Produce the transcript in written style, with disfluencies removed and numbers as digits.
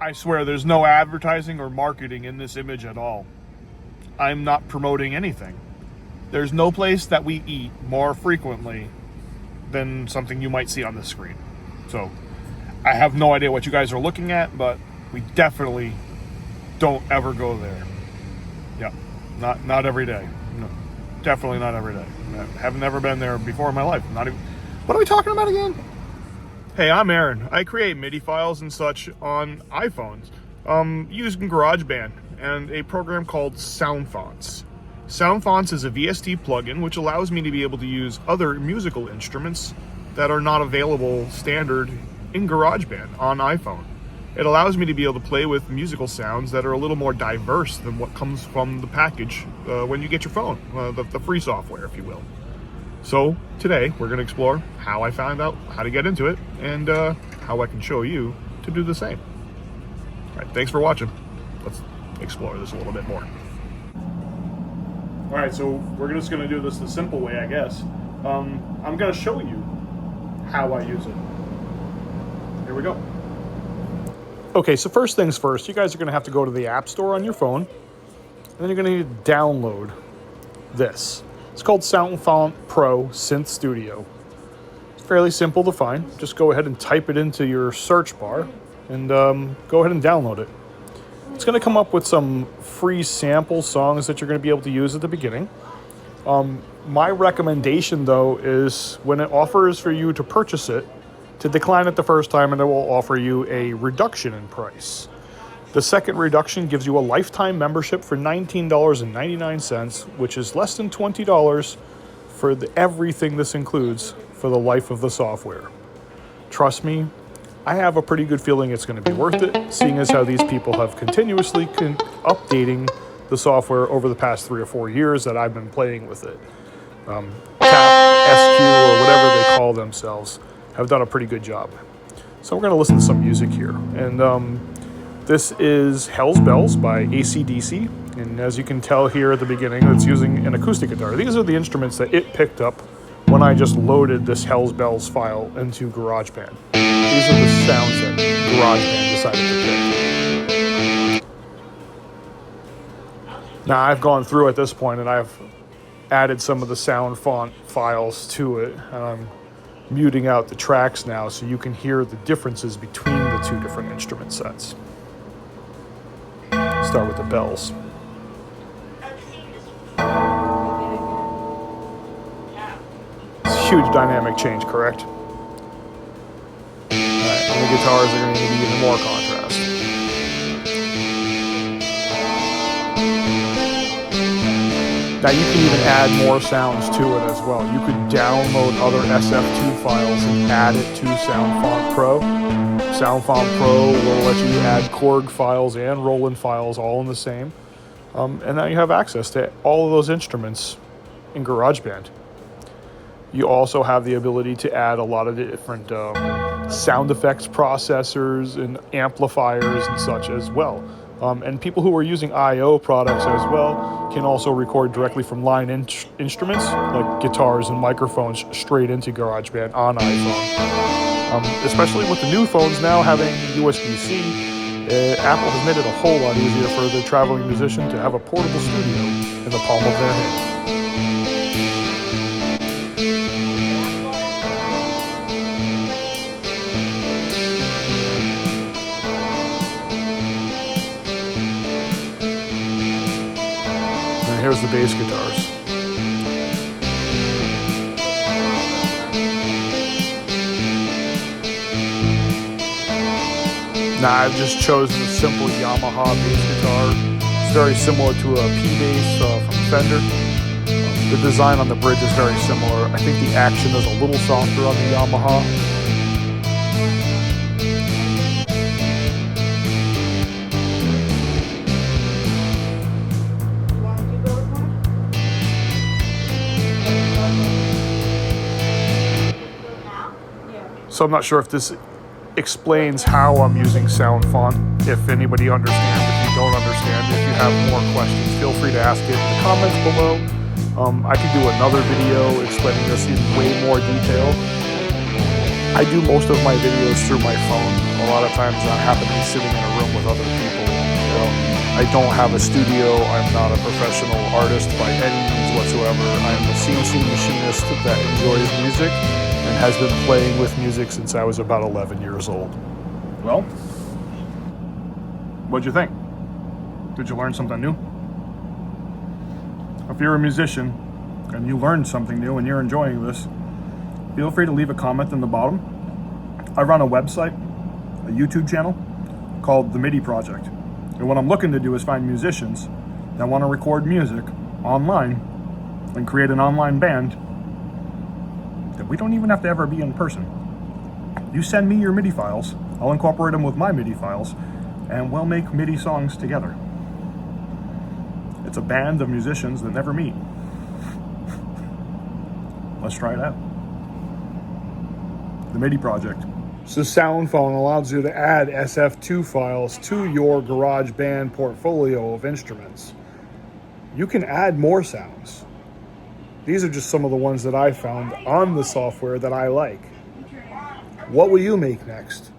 I swear there's no advertising or marketing in this image at all. I'm not promoting anything. There's no place that we eat more frequently than something you might see on the screen. So I have no idea what you guys are looking at, but we definitely don't ever go there. Yeah, not every day. No, definitely not every day. Have never been there before in my life. Not even. What are we talking about again? Hey, I'm Aaron. I create MIDI files and such on iPhones using GarageBand and a program called Soundfont. Soundfont is a VST plugin which allows me to be able to use other musical instruments that are not available standard in GarageBand on iPhone. It allows me to be able to play with musical sounds that are a little more diverse than what comes from the package when you get your phone, the free software, if you will. So today we're going to explore how I found out how to get into it and how I can show you to do the same. All right, thanks for watching. Let's explore this a little bit more. All right, so we're just going to do this the simple way, I guess. I'm going to show you how I use it. Here we go. Okay, so first things first, you guys are going to have to go to the App Store on your phone, and then you're going to need to download this. It's called Soundfont Pro Synth Studio. It's fairly simple to find. Just go ahead and type it into your search bar and go ahead and download it. It's going to come up with some free sample songs that you're going to be able to use at the beginning. My recommendation, though, is when it offers for you to purchase it, to decline it the first time, and it will offer you a reduction in price. The second reduction gives you a lifetime membership for $19.99, which is less than $20 for everything this includes for the life of the software. Trust me, I have a pretty good feeling it's going to be worth it, seeing as how these people have continuously updating the software over the past 3 or 4 years that I've been playing with it. TAP, SQ, or whatever they call themselves, have done a pretty good job. So we're going to listen to some music here. And this is Hell's Bells by AC/DC. And as you can tell here at the beginning, it's using an acoustic guitar. These are the instruments that it picked up when I just loaded this Hell's Bells file into GarageBand. These are the sounds that GarageBand decided to pick. Now I've gone through at this point and I've added some of the Soundfont files to it. And I'm muting out the tracks now so you can hear the differences between the two different instrument sets. Start with the bells. It's a huge dynamic change, correct? Alright, and the guitars are going to need even more contrast. Now you can even add more sounds to it as well. You could download other SF2 files and add it to Soundfont Pro. Soundfont Pro will let you add Korg files and Roland files all in the same. And now you have access to all of those instruments in GarageBand. You also have the ability to add a lot of different sound effects processors and amplifiers and such as well. And people who are using I/O products as well can also record directly from line instruments like guitars and microphones straight into GarageBand on iPhone. Especially with the new phones now having USB-C, Apple has made it a whole lot easier for the traveling musician to have a portable studio in the palm of their hand. Here's the bass guitars. Now I've just chosen a simple Yamaha bass guitar. It's very similar to a P-bass from Fender. The design on the bridge is very similar. I think the action is a little softer on the Yamaha. So I'm not sure if this explains how I'm using Soundfont. If anybody understands, if you don't understand, if you have more questions, feel free to ask it in the comments below. I could do another video explaining this in way more detail. I I do most of my videos through my phone. A lot of times I happen to be sitting in a room with other people. You know, I don't have a studio. I'm not a professional artist by any means whatsoever. I'm a CNC machinist that enjoys music and has been playing with music since I was about 11 years old. Well, what'd you think? Did you learn something new? If you're a musician and you learned something new and you're enjoying this, feel free to leave a comment in the bottom. I run a website, a YouTube channel called The MIDI Project. And what I'm looking to do is find musicians that want to record music online and create an online band that we don't even have to ever be in person. You send me your MIDI files, I'll incorporate them with my MIDI files, and we'll make MIDI songs together. It's a band of musicians that never meet. Let's try it out. The MIDI Project. So Soundfont allows you to add SF2 files to your GarageBand portfolio of instruments. You can add more sounds. These are just some of the ones that I found on the software that I like. What will you make next?